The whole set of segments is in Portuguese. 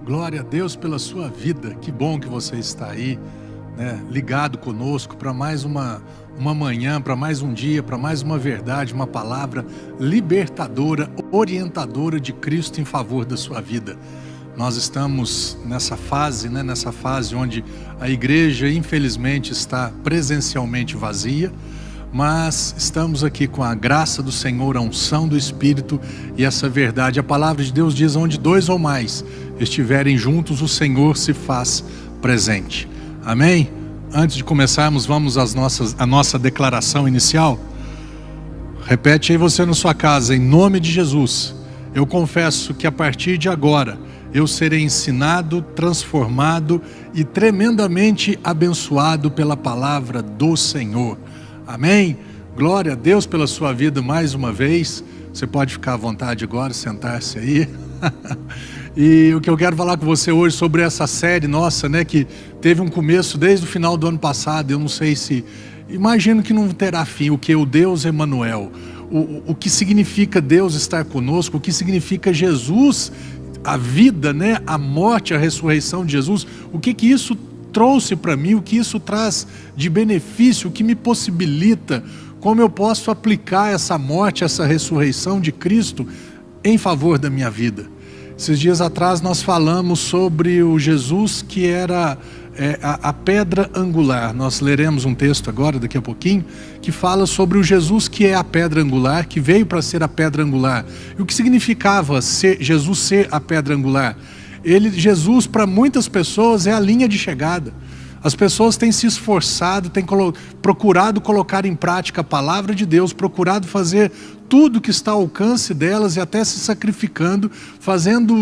Glória a Deus pela sua vida. Que bom que você está aí, né, ligado conosco para mais uma manhã, para mais um dia, para mais uma verdade, uma palavra libertadora, orientadora de Cristo em favor da sua vida. Nós estamos nessa fase, nessa fase onde a igreja, infelizmente, está presencialmente vazia, mas estamos aqui com a graça do Senhor, a unção do Espírito e essa verdade. A palavra de Deus diz: onde dois ou mais estiverem juntos, o Senhor se faz presente. Amém? Antes de começarmos, vamos à nossa declaração inicial. Repete aí você na sua casa: em nome de Jesus, eu confesso que a partir de agora eu serei ensinado, transformado e tremendamente abençoado pela palavra do Senhor. Amém? Glória a Deus pela sua vida mais uma vez. Você pode ficar à vontade agora, sentar-se aí. E o que eu quero falar com você hoje sobre essa série nossa, que teve um começo desde o final do ano passado. Eu não sei se... Imagino que não terá fim. O que é o Deus Emanuel? O que significa Deus estar conosco? O que significa Jesus, a vida, a morte, a ressurreição de Jesus? O que isso trouxe para mim, o que isso traz de benefício, o que me possibilita, como eu posso aplicar essa morte, essa ressurreição de Cristo em favor da minha vida. Esses dias atrás nós falamos sobre o Jesus que era a pedra angular. Nós leremos um texto agora, daqui a pouquinho, que fala sobre o Jesus que é a pedra angular, que veio para ser a pedra angular. E o que significava Jesus ser a pedra angular? Jesus, para muitas pessoas, é a linha de chegada. As pessoas têm se esforçado, têm procurado colocar em prática a palavra de Deus, procurado fazer tudo que está ao alcance delas e até se sacrificando, fazendo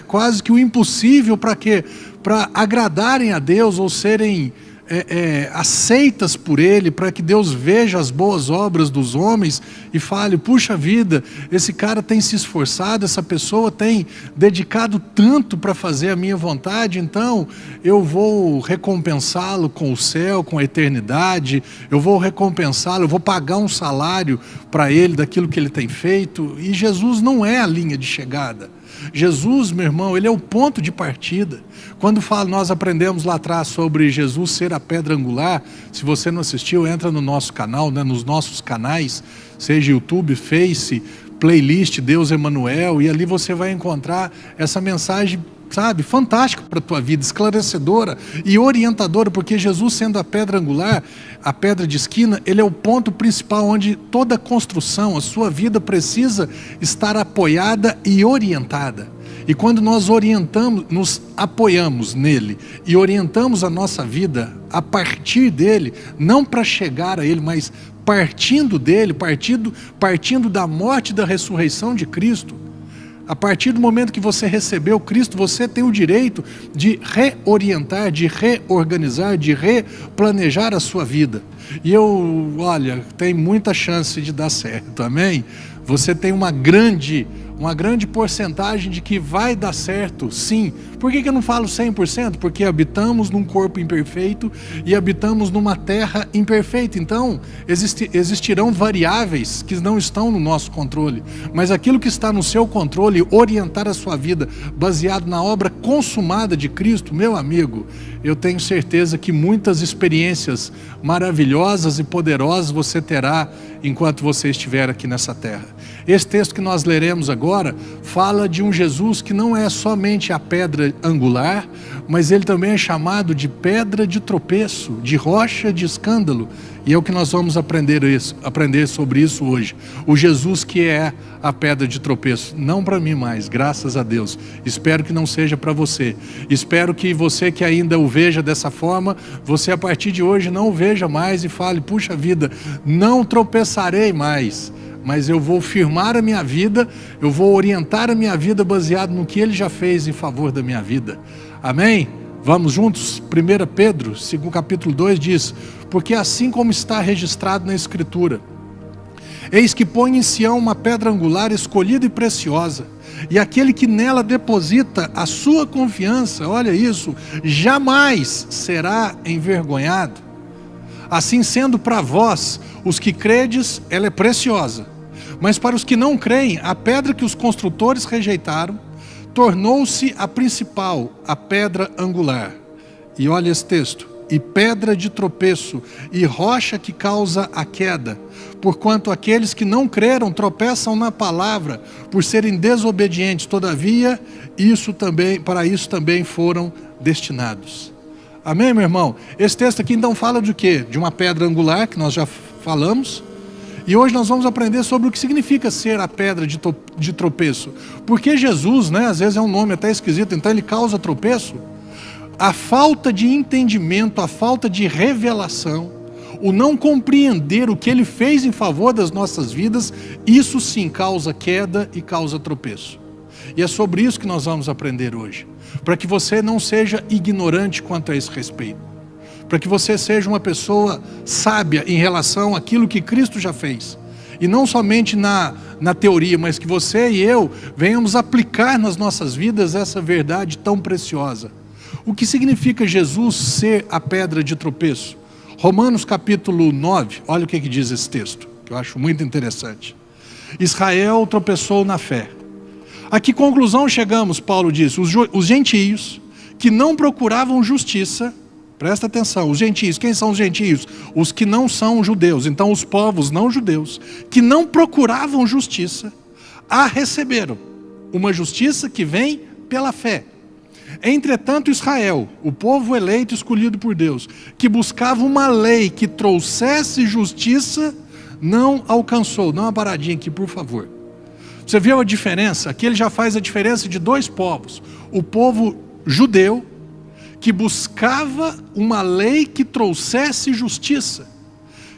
quase que o impossível para quê? Para agradarem a Deus ou serem aceitas por Ele, para que Deus veja as boas obras dos homens e fale: puxa vida, esse cara tem se esforçado, essa pessoa tem dedicado tanto para fazer a minha vontade, então eu vou recompensá-lo com o céu, com a eternidade, eu vou recompensá-lo, eu vou pagar um salário para ele daquilo que ele tem feito. E Jesus não é a linha de chegada. Jesus, meu irmão, ele é o ponto de partida. Quando nós aprendemos lá atrás sobre Jesus ser a pedra angular, se você não assistiu, entra no nosso canal, nos nossos canais, seja YouTube, Face, playlist Deus Emanuel, e ali você vai encontrar essa mensagem, fantástica para a tua vida, esclarecedora e orientadora, porque Jesus, sendo a pedra angular, a pedra de esquina, ele é o ponto principal onde toda a construção, a sua vida precisa estar apoiada e orientada. E quando nós orientamos, nos apoiamos nele e orientamos a nossa vida a partir dele, não para chegar a ele, mas partindo dele, partindo da morte e da ressurreição de Cristo. A partir do momento que você recebeu Cristo, você tem o direito de reorientar, de reorganizar, de replanejar a sua vida. E tem muita chance de dar certo, amém? Você tem uma grande porcentagem de que vai dar certo, sim. Por que eu não falo 100%? Porque habitamos num corpo imperfeito e habitamos numa terra imperfeita. Então, existirão variáveis que não estão no nosso controle. Mas aquilo que está no seu controle, orientar a sua vida baseado na obra consumada de Cristo, meu amigo, eu tenho certeza que muitas experiências maravilhosas e poderosas você terá enquanto você estiver aqui nessa terra. Esse texto que nós leremos agora fala de um Jesus que não é somente a pedra angular, mas ele também é chamado de pedra de tropeço, de rocha de escândalo. E é o que nós vamos aprender sobre isso hoje. O Jesus que é a pedra de tropeço, não para mim mais, graças a Deus. Espero que não seja para você. Espero que você que ainda o veja dessa forma, você a partir de hoje não o veja mais e fale: puxa vida, não tropeçarei mais. Mas eu vou firmar a minha vida, eu vou orientar a minha vida baseado no que Ele já fez em favor da minha vida. Amém? Vamos juntos? 1 Pedro, capítulo 2 diz: porque assim como está registrado na Escritura, eis que põe em Sião uma pedra angular escolhida e preciosa, e aquele que nela deposita a sua confiança, olha isso, jamais será envergonhado. Assim sendo, para vós, os que credes, ela é preciosa. Mas para os que não creem, a pedra que os construtores rejeitaram tornou-se a principal, a pedra angular. E olha esse texto: e pedra de tropeço, e rocha que causa a queda, porquanto aqueles que não creram tropeçam na palavra, por serem desobedientes, todavia, para isso também foram destinados. Amém, meu irmão? Esse texto aqui então fala de quê? De uma pedra angular, que nós já falamos, e hoje nós vamos aprender sobre o que significa ser a pedra de tropeço. Porque Jesus, né, às vezes é um nome até esquisito, então ele causa tropeço. A falta de entendimento, a falta de revelação, o não compreender o que Ele fez em favor das nossas vidas, isso sim causa queda e causa tropeço. E é sobre isso que nós vamos aprender hoje, para que você não seja ignorante quanto a esse respeito, para que você seja uma pessoa sábia em relação àquilo que Cristo já fez, e não somente na teoria, mas que você e eu venhamos aplicar nas nossas vidas essa verdade tão preciosa. O que significa Jesus ser a pedra de tropeço? Romanos capítulo 9, olha o que diz esse texto, que eu acho muito interessante. Israel tropeçou na fé. A que conclusão chegamos, Paulo diz? Os gentios que não procuravam justiça, presta atenção, os gentios, quem são os gentios? Os que não são judeus, então os povos não judeus, que não procuravam justiça, a receberam, uma justiça que vem pela fé. Entretanto, Israel, o povo eleito e escolhido por Deus, que buscava uma lei que trouxesse justiça, não alcançou. Dá uma paradinha aqui, por favor. Você viu a diferença? Aqui ele já faz a diferença de dois povos. O povo judeu, que buscava uma lei que trouxesse justiça,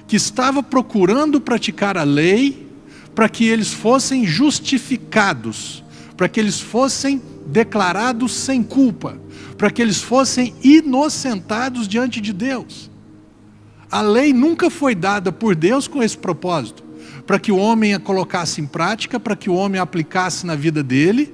que estava procurando praticar a lei para que eles fossem justificados, para que eles fossem declarados sem culpa, para que eles fossem inocentados diante de Deus. A lei nunca foi dada por Deus com esse propósito, para que o homem a colocasse em prática, para que o homem a aplicasse na vida dele,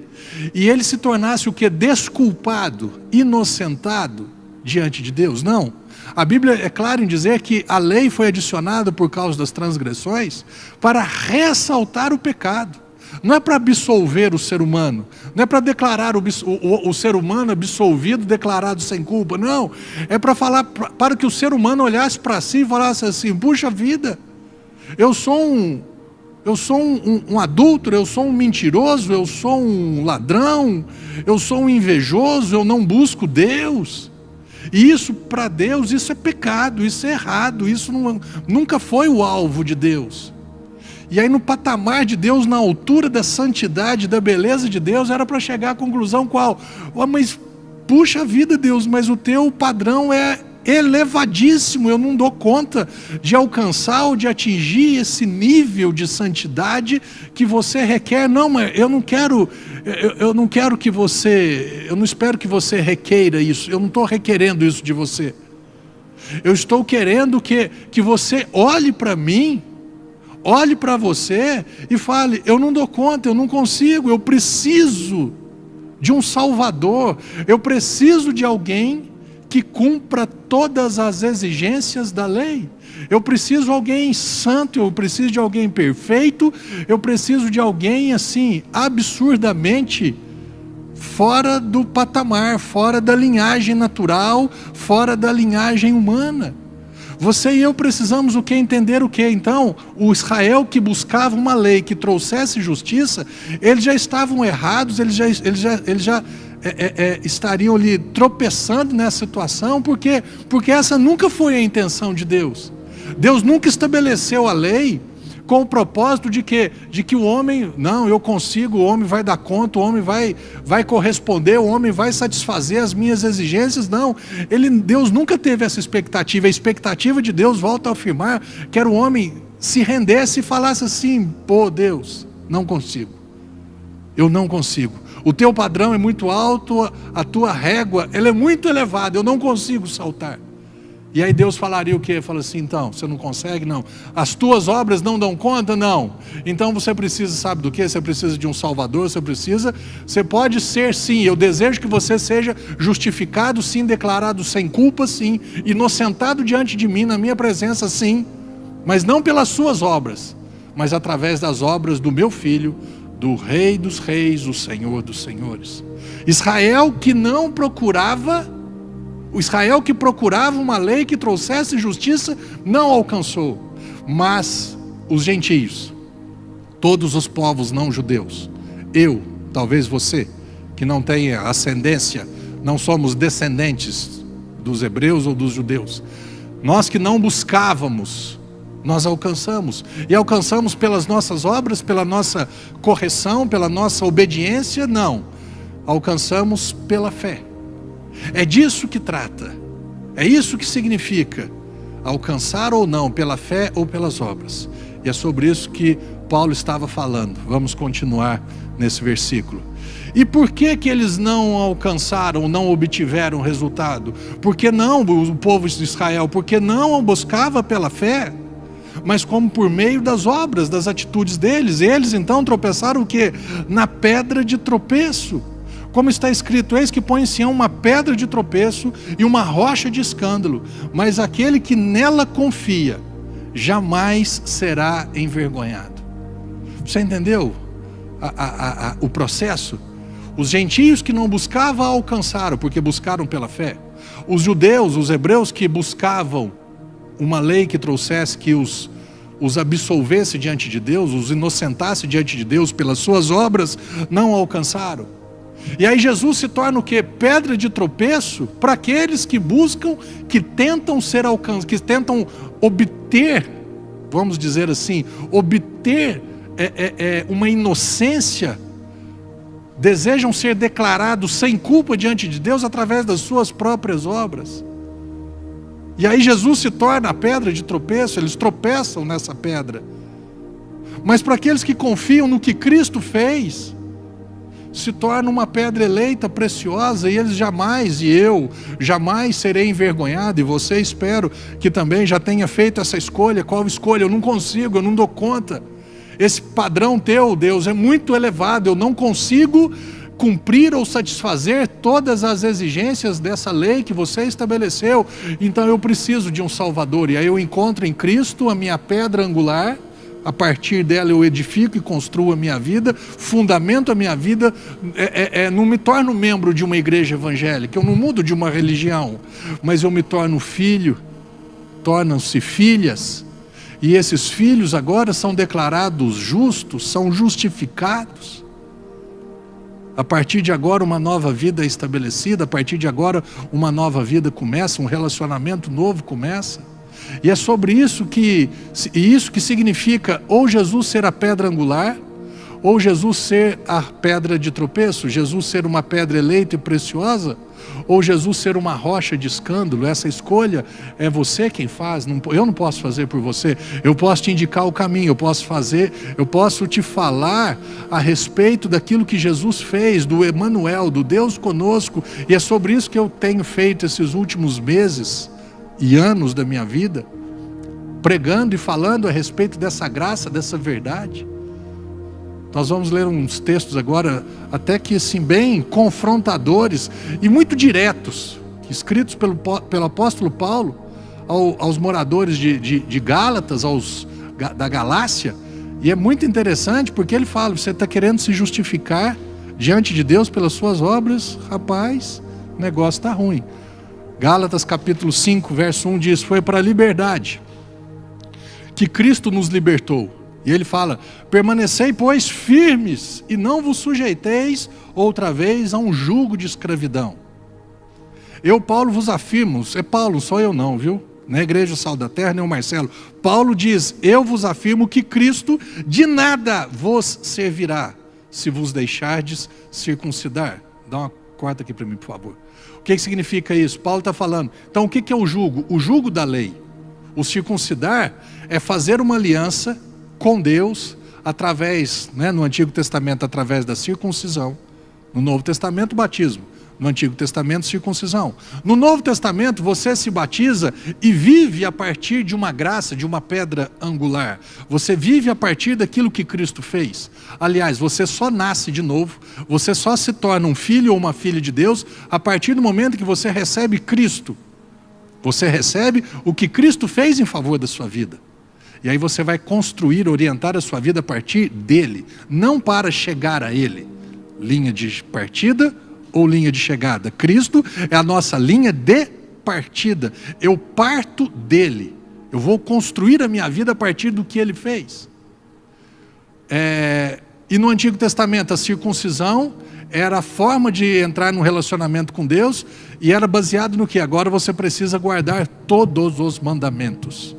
e ele se tornasse o que? Desculpado, inocentado diante de Deus. Não. A Bíblia é clara em dizer que a lei foi adicionada por causa das transgressões para ressaltar o pecado. Não é para absolver o ser humano, não é para declarar o ser humano absolvido, declarado sem culpa, não. É para falar, para que o ser humano olhasse para si e falasse assim: puxa vida, eu sou um adúltero, eu sou um mentiroso, eu sou um ladrão, eu sou um invejoso, eu não busco Deus. E isso para Deus, isso é pecado, isso é errado, isso nunca foi o alvo de Deus. E aí no patamar de Deus, na altura da santidade, da beleza de Deus, era para chegar à conclusão qual? Mas puxa vida, Deus, mas o teu padrão é elevadíssimo, eu não dou conta de alcançar ou de atingir esse nível de santidade que você requer. Não, mas eu não quero que você, eu não espero que você requeira isso, eu não estou requerendo isso de você. Eu estou querendo que você olhe para mim, olhe para você e fale: eu não dou conta, eu não consigo, eu preciso de um Salvador, eu preciso de alguém que cumpra todas as exigências da lei. Eu preciso de alguém santo, eu preciso de alguém perfeito, eu preciso de alguém assim, absurdamente fora do patamar, fora da linhagem natural, fora da linhagem humana. Você e eu precisamos o que? Entender o que? Então, o Israel que buscava uma lei que trouxesse justiça, eles já estavam errados, eles já estariam ali tropeçando nessa situação, porque essa nunca foi a intenção de Deus. Deus nunca estabeleceu a lei com o propósito de que o homem, não, eu consigo, o homem vai dar conta, o homem vai corresponder, o homem vai satisfazer as minhas exigências. Não, Deus nunca teve essa expectativa. A expectativa de Deus, volta a afirmar, que era o homem se rendesse e falasse assim: pô, Deus, não consigo, eu não consigo, o teu padrão é muito alto, a tua régua ela é muito elevada, eu não consigo saltar. E aí Deus falaria o quê? Fala assim: então, você não consegue? Não. As tuas obras não dão conta? Não. Então você precisa, sabe do quê? Você precisa de um Salvador, você pode ser sim, eu desejo que você seja justificado sim, declarado sem culpa sim, inocentado diante de mim, na minha presença sim, mas não pelas suas obras, mas através das obras do meu Filho, do Rei dos Reis, o Senhor dos Senhores. Israel que não procurava, o Israel que procurava uma lei que trouxesse justiça, não alcançou. Mas os gentios, todos os povos não judeus, eu, talvez você, que não tenha ascendência, não somos descendentes dos hebreus ou dos judeus, nós que não buscávamos, nós alcançamos. E alcançamos pelas nossas obras, pela nossa correção, pela nossa obediência? Não. Alcançamos pela fé. É disso que trata. É isso que significa alcançar ou não, pela fé ou pelas obras. E é sobre isso que Paulo estava falando. Vamos continuar nesse versículo. E por que que eles não alcançaram, não obtiveram resultado? Porque não, o povo de Israel, porque não buscava pela fé, mas como por meio das obras, das atitudes deles. Eles então tropeçaram o quê? Na pedra de tropeço. Como está escrito, eis que põe em Sião uma pedra de tropeço e uma rocha de escândalo, mas aquele que nela confia, jamais será envergonhado. Você entendeu o processo? Os gentios que não buscavam alcançaram, porque buscaram pela fé. Os judeus, os hebreus que buscavam uma lei que trouxesse, que os absolvesse diante de Deus, os inocentasse diante de Deus pelas suas obras, não alcançaram. E aí Jesus se torna o quê? Pedra de tropeço para aqueles que buscam, que tentam ser alcançados, que tentam obter, vamos dizer assim, obter uma inocência, desejam ser declarados sem culpa diante de Deus através das suas próprias obras. E aí Jesus se torna a pedra de tropeço, eles tropeçam nessa pedra. Mas para aqueles que confiam no que Cristo fez, se torna uma pedra eleita, preciosa, e eles jamais, e eu jamais serei envergonhado, e você espero que também já tenha feito essa escolha. Qual escolha? Eu não consigo, eu não dou conta. Esse padrão teu, Deus, é muito elevado, eu não consigo cumprir ou satisfazer todas as exigências dessa lei que você estabeleceu, então eu preciso de um Salvador. E aí eu encontro em Cristo a minha pedra angular, a partir dela eu edifico e construo a minha vida, fundamento a minha vida, não me torno membro de uma igreja evangélica, eu não mudo de uma religião, mas eu me torno filho, tornam-se filhas, e esses filhos agora são declarados justos, são justificados. A partir de agora uma nova vida é estabelecida, a partir de agora uma nova vida começa, um relacionamento novo começa. E é sobre isso que significa ou Jesus ser a pedra angular, ou Jesus ser a pedra de tropeço, Jesus ser uma pedra eleita e preciosa, ou Jesus ser uma rocha de escândalo. Essa escolha é você quem faz, eu não posso fazer por você. Eu posso te indicar o caminho, eu posso te falar a respeito daquilo que Jesus fez, do Emanuel, do Deus conosco, e é sobre isso que eu tenho feito esses últimos meses e anos da minha vida, pregando e falando a respeito dessa graça, dessa verdade. Nós vamos ler uns textos agora, até que assim, bem confrontadores e muito diretos, escritos pelo apóstolo Paulo aos moradores de Gálatas, da Galácia. E é muito interessante porque ele fala: você está querendo se justificar diante de Deus pelas suas obras? Rapaz, o negócio está ruim. Gálatas capítulo 5, verso 1 diz: foi para a liberdade que Cristo nos libertou. E ele fala: permanecei, pois, firmes, e não vos sujeiteis outra vez a um jugo de escravidão. Eu, Paulo, vos afirmo, é Paulo, não sou eu não, viu? Na Igreja Sal da Terra, nem o Marcelo. Paulo diz: eu vos afirmo que Cristo de nada vos servirá, se vos deixardes circuncidar. Dá uma corta aqui para mim, por favor. O que significa isso? Paulo está falando, então o que é o jugo? O jugo da lei. O circuncidar é fazer uma aliança com Deus, através, no Antigo Testamento, através da circuncisão. No Novo Testamento, batismo. No Antigo Testamento, circuncisão. No Novo Testamento, você se batiza e vive a partir de uma graça, de uma pedra angular. Você vive a partir daquilo que Cristo fez. Aliás, você só nasce de novo, você só se torna um filho ou uma filha de Deus a partir do momento que você recebe Cristo. Você recebe o que Cristo fez em favor da sua vida. E aí você vai construir, orientar a sua vida a partir dele, não para chegar a ele. Linha de partida ou linha de chegada? Cristo é a nossa linha de partida. Eu parto dele. Eu vou construir a minha vida a partir do que ele fez. E no Antigo Testamento a circuncisão era a forma de entrar num relacionamento com Deus, e era baseado no que? Agora você precisa guardar todos os mandamentos.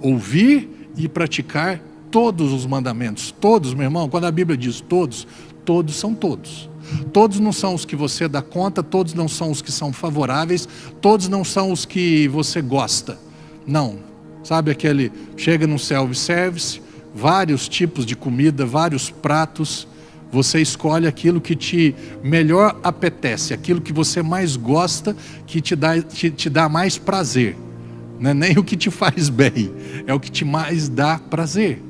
Ouvir e praticar todos os mandamentos. Todos, meu irmão, quando a Bíblia diz todos, todos são todos. Todos não são os que você dá conta, todos não são os que são favoráveis, todos não são os que você gosta. Não. Sabe aquele, chega num self-service, vários tipos de comida, vários pratos, você escolhe aquilo que te melhor apetece, aquilo que você mais gosta, que te dá mais prazer. Não é nem o que te faz bem, é o que te mais dá prazer.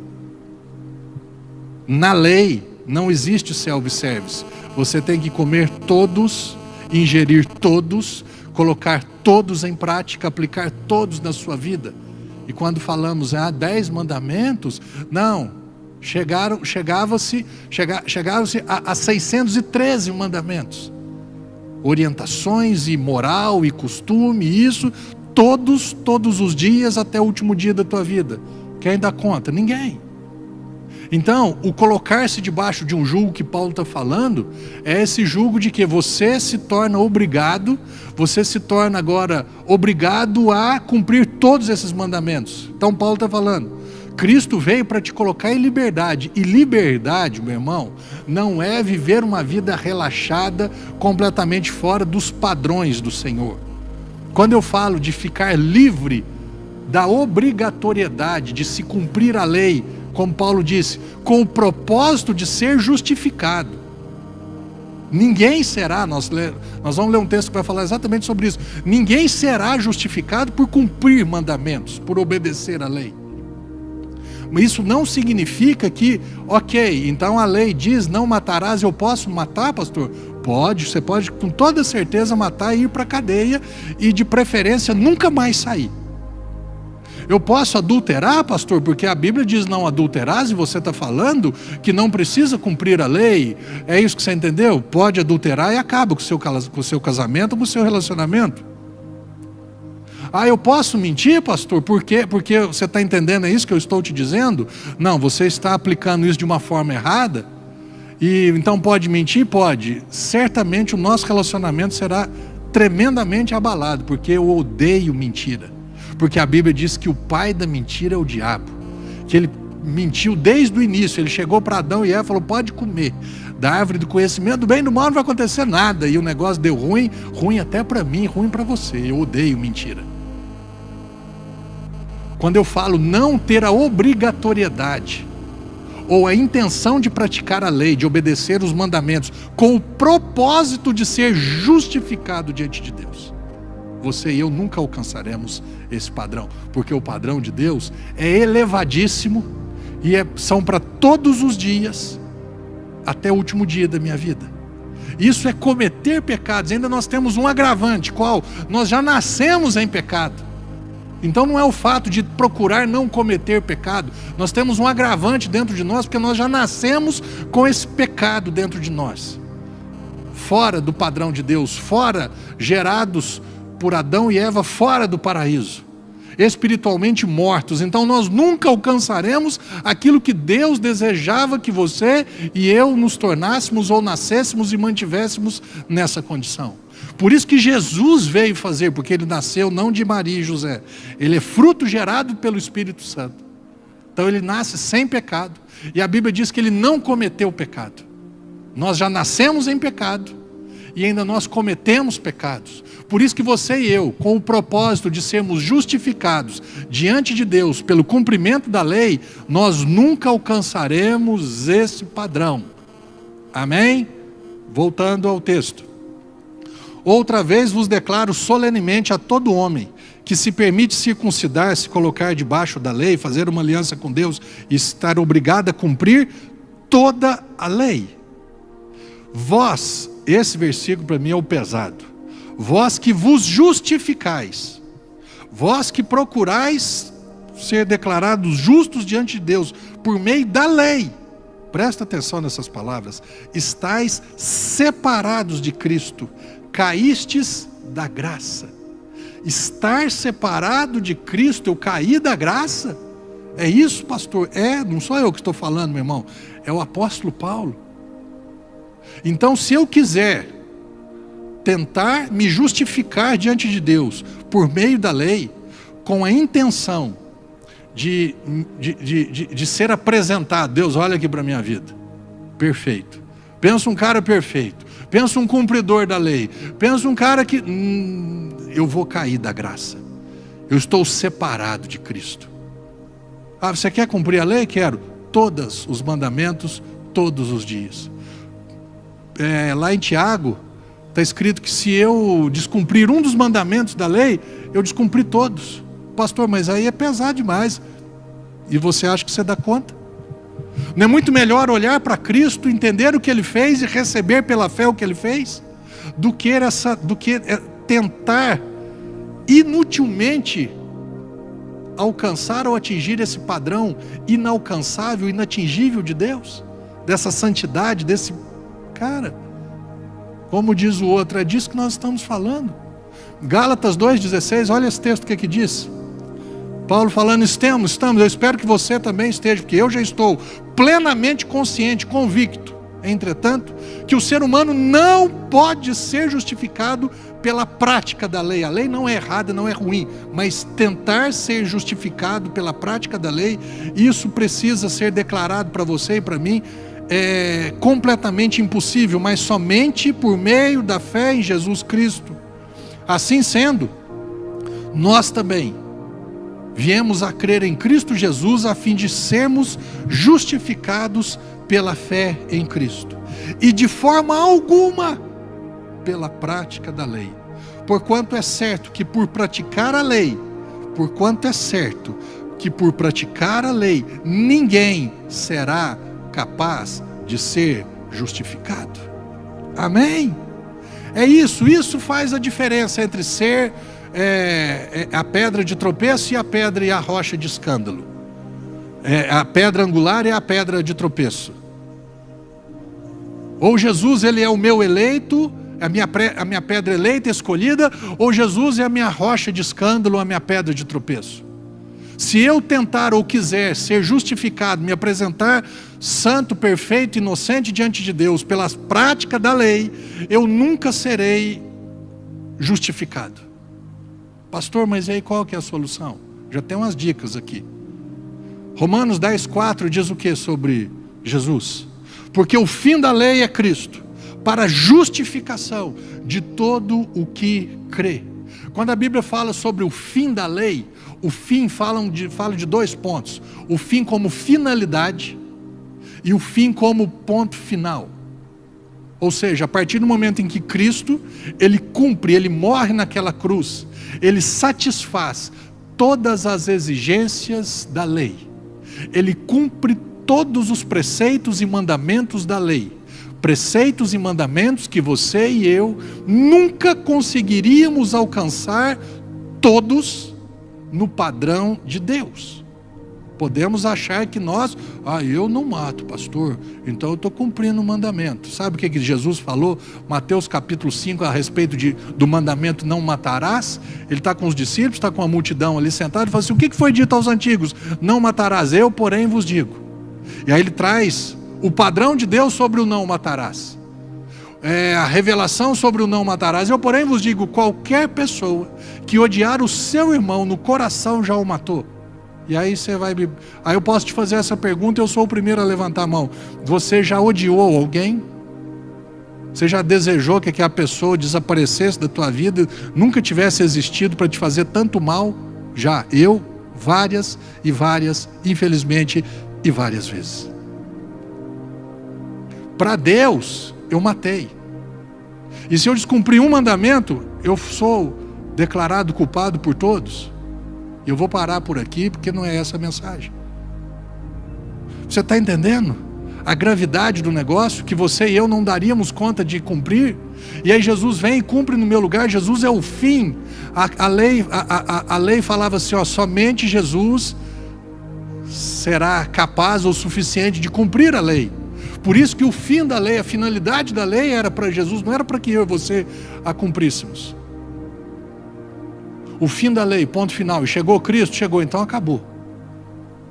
Na lei não existe self-service. Você tem que comer todos, ingerir todos, colocar todos em prática, aplicar todos na sua vida. E quando falamos 10 mandamentos, não, chegava-se a 613 mandamentos. Orientações e moral e costume, isso, todos os dias até o último dia da tua vida. Quem dá conta? Ninguém. Então, o colocar-se debaixo de um jugo que Paulo está falando, é esse jugo de que você se torna obrigado, você se torna agora obrigado a cumprir todos esses mandamentos. Então Paulo está falando, Cristo veio para te colocar em liberdade, e liberdade, meu irmão, não é viver uma vida relaxada, completamente fora dos padrões do Senhor. Quando eu falo de ficar livre da obrigatoriedade de se cumprir a lei, como Paulo disse, com o propósito de ser justificado. Ninguém será, nós vamos ler um texto que vai falar exatamente sobre isso. Ninguém será justificado por cumprir mandamentos, por obedecer a lei. Isso não significa que, ok, então a lei diz não matarás, eu posso matar, pastor? Pode, você pode com toda certeza matar e ir para a cadeia, e de preferência nunca mais sair. Eu posso adulterar, pastor, porque a Bíblia diz não adulterás, e você está falando que não precisa cumprir a lei. É isso que você entendeu? Pode adulterar e acaba com o seu casamento, com o seu relacionamento. Eu posso mentir, pastor, porque você está entendendo isso que eu estou te dizendo? Não, você está aplicando isso de uma forma errada. E então pode mentir? Pode. Certamente o nosso relacionamento será tremendamente abalado, porque eu odeio mentira. Porque a Bíblia diz que o pai da mentira é o diabo, que ele mentiu desde o início. Ele chegou para Adão e Eva e falou, pode comer da árvore do conhecimento do bem e do mal, não vai acontecer nada. E o negócio deu ruim até para mim, ruim para você. Eu odeio mentira. Quando eu falo não ter a obrigatoriedade ou a intenção de praticar a lei, de obedecer os mandamentos, com o propósito de ser justificado diante de Deus, você e eu nunca alcançaremos esse padrão, porque o padrão de Deus é elevadíssimo e são para todos os dias, até o último dia da minha vida. Isso é cometer pecados. Ainda nós temos um agravante, qual? Nós já nascemos em pecado. Então não é o fato de procurar não cometer pecado, nós temos um agravante dentro de nós, porque nós já nascemos com esse pecado dentro de nós, fora do padrão de Deus, fora, gerados por Adão e Eva, fora do paraíso, espiritualmente mortos. Então nós nunca alcançaremos aquilo que Deus desejava que você e eu nos tornássemos ou nascêssemos e mantivéssemos nessa condição. Por isso que Jesus veio fazer, porque ele nasceu não de Maria e José, ele é fruto gerado pelo Espírito Santo. Então ele nasce sem pecado, e a Bíblia diz que ele não cometeu pecado. Nós já nascemos em pecado, e ainda nós cometemos pecados. Por isso que você e eu, com o propósito de sermos justificados diante de Deus pelo cumprimento da lei, nós nunca alcançaremos esse padrão. Amém? Voltando ao texto. Outra vez vos declaro solenemente a todo homem que se permite circuncidar, se colocar debaixo da lei, fazer uma aliança com Deus e estar obrigado a cumprir toda a lei. Vós, esse versículo para mim é o pesado, vós que vos justificais, vós que procurais ser declarados justos diante de Deus por meio da lei. Presta atenção nessas palavras. Estais separados de Cristo, caístes da graça. Estar separado de Cristo, eu caí da graça? É isso, pastor? Não sou eu que estou falando, meu irmão. É o apóstolo Paulo. Então, se eu quiser tentar me justificar diante de Deus por meio da lei, com a intenção de ser apresentado, Deus, olha aqui para a minha vida, perfeito. Pensa um cara perfeito, pensa um cumpridor da lei, pensa um cara que eu vou cair da graça. Eu estou separado de Cristo. Você quer cumprir a lei? Quero. Todos os mandamentos, todos os dias. Lá em Tiago, está escrito que se eu descumprir um dos mandamentos da lei, eu descumpri todos. Pastor, mas aí é pesado demais. E você acha que você dá conta? Não é muito melhor olhar para Cristo, entender o que Ele fez e receber pela fé o que Ele fez? Do que tentar inutilmente alcançar ou atingir esse padrão inalcançável, inatingível de Deus? Dessa santidade, desse... Cara, como diz o outro, é disso que nós estamos falando. Gálatas 2,16, olha esse texto, o que diz? Paulo falando, estamos, eu espero que você também esteja, porque eu já estou plenamente consciente, convicto, entretanto, que o ser humano não pode ser justificado pela prática da lei. A lei não é errada, não é ruim, mas tentar ser justificado pela prática da lei, isso precisa ser declarado para você e para mim, é completamente impossível, mas somente por meio da fé em Jesus Cristo. Assim sendo, nós também viemos a crer em Cristo Jesus a fim de sermos justificados pela fé em Cristo, e de forma alguma pela prática da lei, porquanto é certo que por praticar a lei, ninguém será capaz de ser justificado. Amém? É isso faz a diferença entre ser a pedra de tropeço e a pedra e a rocha de escândalo. A pedra angular e a pedra de tropeço. Ou Jesus, Ele é o meu eleito, a minha pedra eleita, escolhida, ou Jesus é a minha rocha de escândalo, a minha pedra de tropeço. Se eu tentar ou quiser ser justificado, me apresentar santo, perfeito, inocente diante de Deus, pelas práticas da lei, eu nunca serei justificado. Pastor, mas aí qual que é a solução? Já tem umas dicas aqui. Romanos 10,4 diz o que sobre Jesus? Porque o fim da lei é Cristo, para a justificação de todo o que crê. Quando a Bíblia fala sobre o fim da lei, o fim fala de dois pontos. O fim como finalidade e o fim como ponto final. Ou seja, a partir do momento em que Cristo, Ele cumpre, Ele morre naquela cruz, Ele satisfaz todas as exigências da lei. Ele cumpre todos os preceitos e mandamentos da lei. Preceitos e mandamentos que você e eu nunca conseguiríamos alcançar todos no padrão de Deus. Podemos achar que nós, eu não mato, pastor, então eu estou cumprindo o mandamento. Sabe o que Jesus falou? Mateus capítulo 5, a respeito do mandamento não matarás. Ele está com os discípulos, está com a multidão ali sentado, e fala assim, o que foi dito aos antigos? Não matarás, eu porém vos digo. E aí ele traz o padrão de Deus sobre o não matarás. A revelação sobre o não matarás. Eu porém vos digo, qualquer pessoa que odiar o seu irmão no coração já o matou. E aí aí eu posso te fazer essa pergunta, eu sou o primeiro a levantar a mão. Você já odiou alguém? Você já desejou que aquela pessoa desaparecesse da tua vida, nunca tivesse existido para te fazer tanto mal? Já, eu, várias e várias, infelizmente, e várias vezes. Para Deus, eu matei. E se eu descumprir um mandamento, eu sou declarado culpado por todos. Eu vou parar por aqui, porque não é essa a mensagem. Você está entendendo? A gravidade do negócio, que você e eu não daríamos conta de cumprir. E aí Jesus vem e cumpre no meu lugar. Jesus é o fim. A lei falava assim, somente Jesus será capaz ou suficiente de cumprir a lei. Por isso que o fim da lei, a finalidade da lei era para Jesus, não era para que eu e você a cumpríssemos. O fim da lei, ponto final. E chegou Cristo, chegou, então acabou.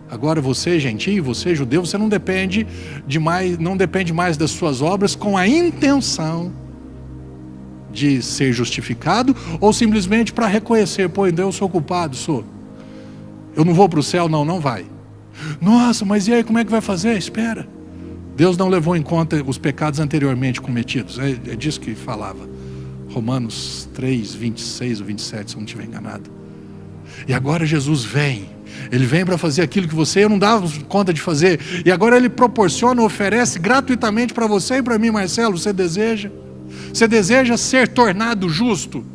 Agora você, gentio, você, judeu, você não depende mais das suas obras com a intenção de ser justificado, ou simplesmente para reconhecer, pô, então eu sou culpado, sou. Eu não vou para o céu, não vai. Nossa, mas e aí, como é que vai fazer? Espera. Deus não levou em conta os pecados anteriormente cometidos. É disso que falava. Romanos 3, 26 ou 27, se eu não estiver enganado. E agora Jesus vem. Ele vem para fazer aquilo que você, eu não dava conta de fazer. E agora Ele proporciona, oferece gratuitamente para você e para mim, Marcelo. Você deseja? Você deseja ser tornado justo?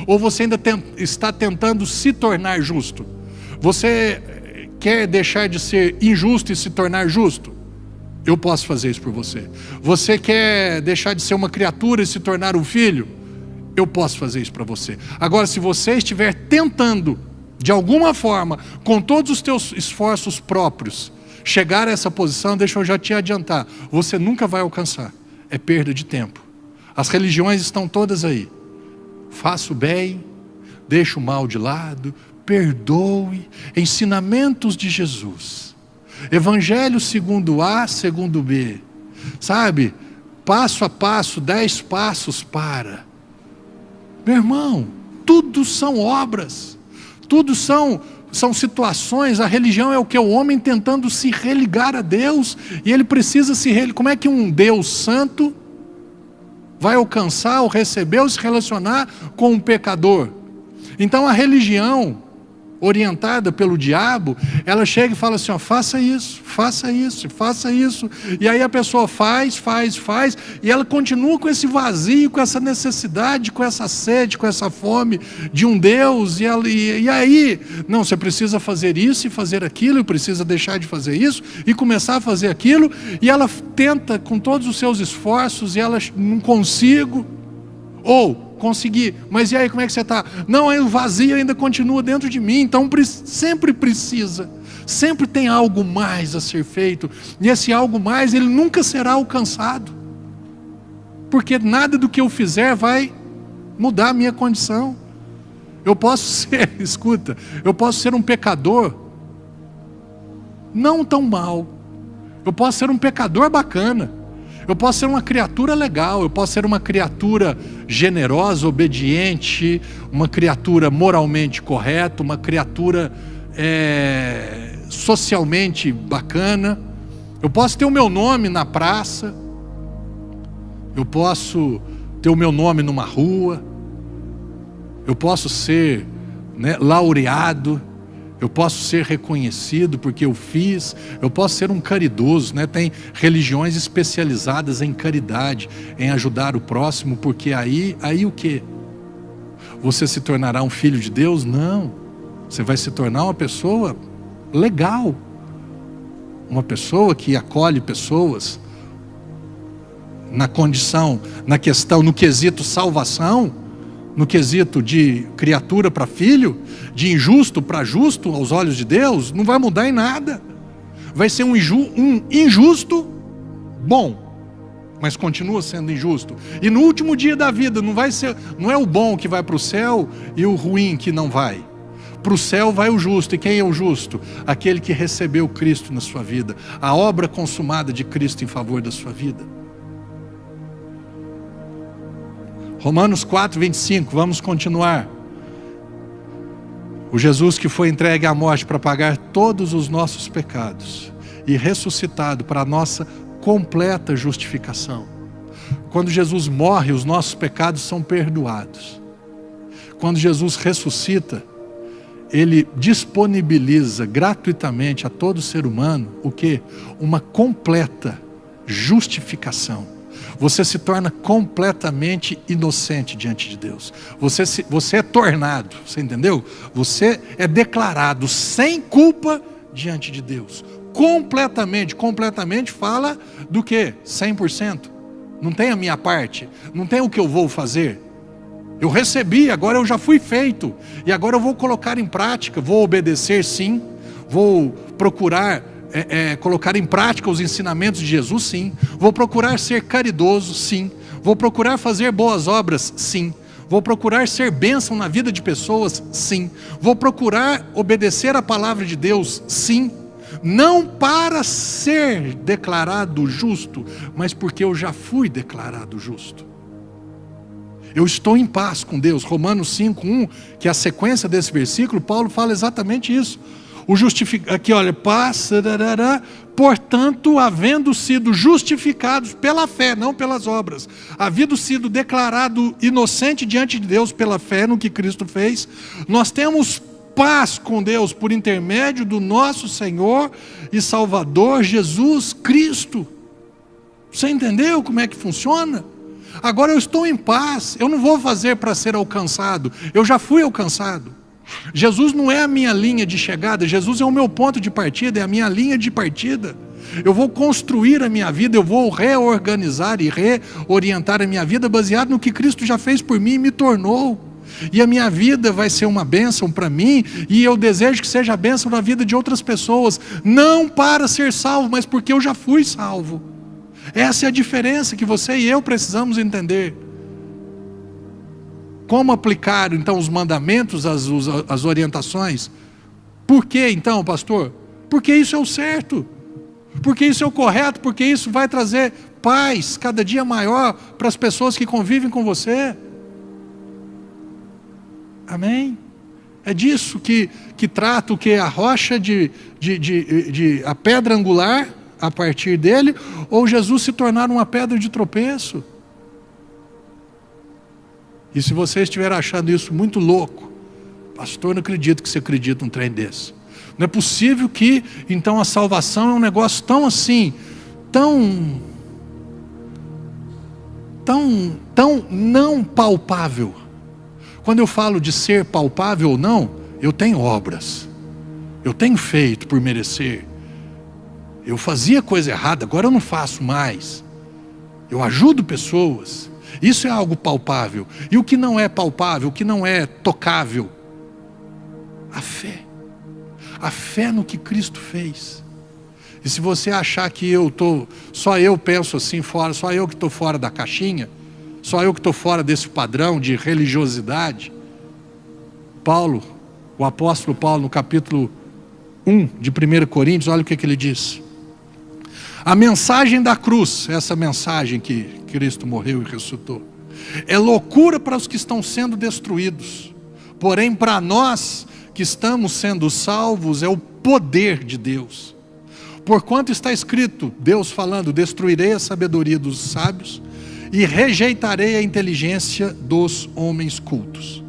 Ou você ainda está tentando se tornar justo? Você quer deixar de ser injusto e se tornar justo? Eu posso fazer isso por você. Você quer deixar de ser uma criatura e se tornar um filho? Eu posso fazer isso para você. Agora, se você estiver tentando, de alguma forma, com todos os teus esforços próprios, chegar a essa posição, deixa eu já te adiantar, você nunca vai alcançar. É perda de tempo. As religiões estão todas aí. Faça o bem, deixa o mal de lado, perdoe, ensinamentos de Jesus. Evangelho segundo A, segundo B. Sabe? Passo a passo, 10 passos para. Meu irmão, tudo são obras. Tudo são situações. A religião é o que? O homem tentando se religar a Deus. E ele precisa se religar. Como é que um Deus santo vai alcançar ou receber ou se relacionar com um pecador? Então a religião orientada pelo diabo, ela chega e fala assim, ó, faça isso, faça isso, faça isso. E aí a pessoa faz, e ela continua com esse vazio, com essa necessidade, com essa sede, com essa fome de um Deus. E aí, não, você precisa fazer isso e fazer aquilo, e precisa deixar de fazer isso e começar a fazer aquilo. E ela tenta com todos os seus esforços e ela não consigo. Ou conseguir, mas e aí, como é que você está? Não, o vazio ainda continua dentro de mim, então sempre precisa, sempre tem algo mais a ser feito, e esse algo mais, ele nunca será alcançado, porque nada do que eu fizer vai mudar a minha condição. Eu posso ser, escuta, eu posso ser um pecador, não tão mal, eu posso ser um pecador bacana, eu posso ser uma criatura legal, eu posso ser uma criatura generosa, obediente, uma criatura moralmente correta, uma criatura socialmente bacana. Eu posso ter o meu nome na praça, eu posso ter o meu nome numa rua, eu posso ser laureado, eu posso ser reconhecido porque eu fiz, eu posso ser um caridoso, Tem religiões especializadas em caridade, em ajudar o próximo, porque aí o quê? Você se tornará um filho de Deus? Não. Você vai se tornar uma pessoa legal, uma pessoa que acolhe pessoas na questão, no quesito salvação, no quesito de criatura para filho, de injusto para justo aos olhos de Deus, não vai mudar em nada. Vai ser um injusto bom, mas continua sendo injusto. E no último dia da vida não é o bom que vai para o céu e o ruim que não vai. Para o céu vai o justo. E quem é o justo? Aquele que recebeu Cristo na sua vida, a obra consumada de Cristo em favor da sua vida. Romanos 4, 25, vamos continuar. O Jesus que foi entregue à morte para pagar todos os nossos pecados e ressuscitado para a nossa completa justificação. Quando Jesus morre, os nossos pecados são perdoados. Quando Jesus ressuscita, Ele disponibiliza gratuitamente a todo ser humano o quê? Uma completa justificação. Você se torna completamente inocente diante de Deus. Você é tornado, você entendeu? Você é declarado sem culpa diante de Deus. Completamente fala do quê? 100%. Não tem a minha parte, não tem o que eu vou fazer. Eu recebi, agora eu já fui feito. E agora eu vou colocar em prática, vou obedecer sim, Vou procurar colocar em prática os ensinamentos de Jesus? Sim. Vou procurar ser caridoso? Sim. Vou procurar fazer boas obras? Sim. Vou procurar ser bênção na vida de pessoas? Sim. Vou procurar obedecer a palavra de Deus? Sim. Não para ser declarado justo, mas porque eu já fui declarado justo. Eu estou em paz com Deus. Romanos 5:1, que é a sequência desse versículo, Paulo fala exatamente isso. Aqui olha, paz, portanto, havendo sido justificados pela fé, não pelas obras, havendo sido declarado inocente diante de Deus pela fé no que Cristo fez, nós temos paz com Deus por intermédio do nosso Senhor e Salvador Jesus Cristo. Você entendeu como é que funciona? Agora eu estou em paz, eu não vou fazer para ser alcançado, eu já fui alcançado. Jesus não é a minha linha de chegada, Jesus é o meu ponto de partida, é a minha linha de partida. Eu vou construir a minha vida, eu vou reorganizar e reorientar a minha vida baseado no que Cristo já fez por mim e me tornou. E a minha vida vai ser uma bênção para mim, e eu desejo que seja bênção na vida de outras pessoas, não para ser salvo, mas porque eu já fui salvo. Essa é a diferença que você e eu precisamos entender. Como aplicar então os mandamentos, as orientações? Por que então, pastor? Porque isso é o certo, porque isso é o correto, porque isso vai trazer paz cada dia maior para as pessoas que convivem com você. Amém? É disso que trata o que é a rocha a pedra angular a partir dele, ou Jesus se tornar uma pedra de tropeço. E se você estiver achando isso muito louco, pastor, não acredito que você acredita num trem desse. Não é possível que então a salvação é um negócio tão assim, tão não palpável. Quando eu falo de ser palpável ou não, eu tenho obras, eu tenho feito por merecer. Eu fazia coisa errada, agora eu não faço mais. Eu ajudo pessoas. Isso é algo palpável. E o que não é palpável, o que não é tocável? A fé. A fé no que Cristo fez. E se você achar que só eu penso assim fora, só eu que estou fora da caixinha, só eu que estou fora desse padrão de religiosidade, o apóstolo Paulo, no capítulo 1 de 1 Coríntios, olha o que ele diz. A mensagem da cruz, essa mensagem que Cristo morreu e ressuscitou, é loucura para os que estão sendo destruídos, porém para nós que estamos sendo salvos é o poder de Deus. Porquanto está escrito, Deus falando, destruirei a sabedoria dos sábios e rejeitarei a inteligência dos homens cultos.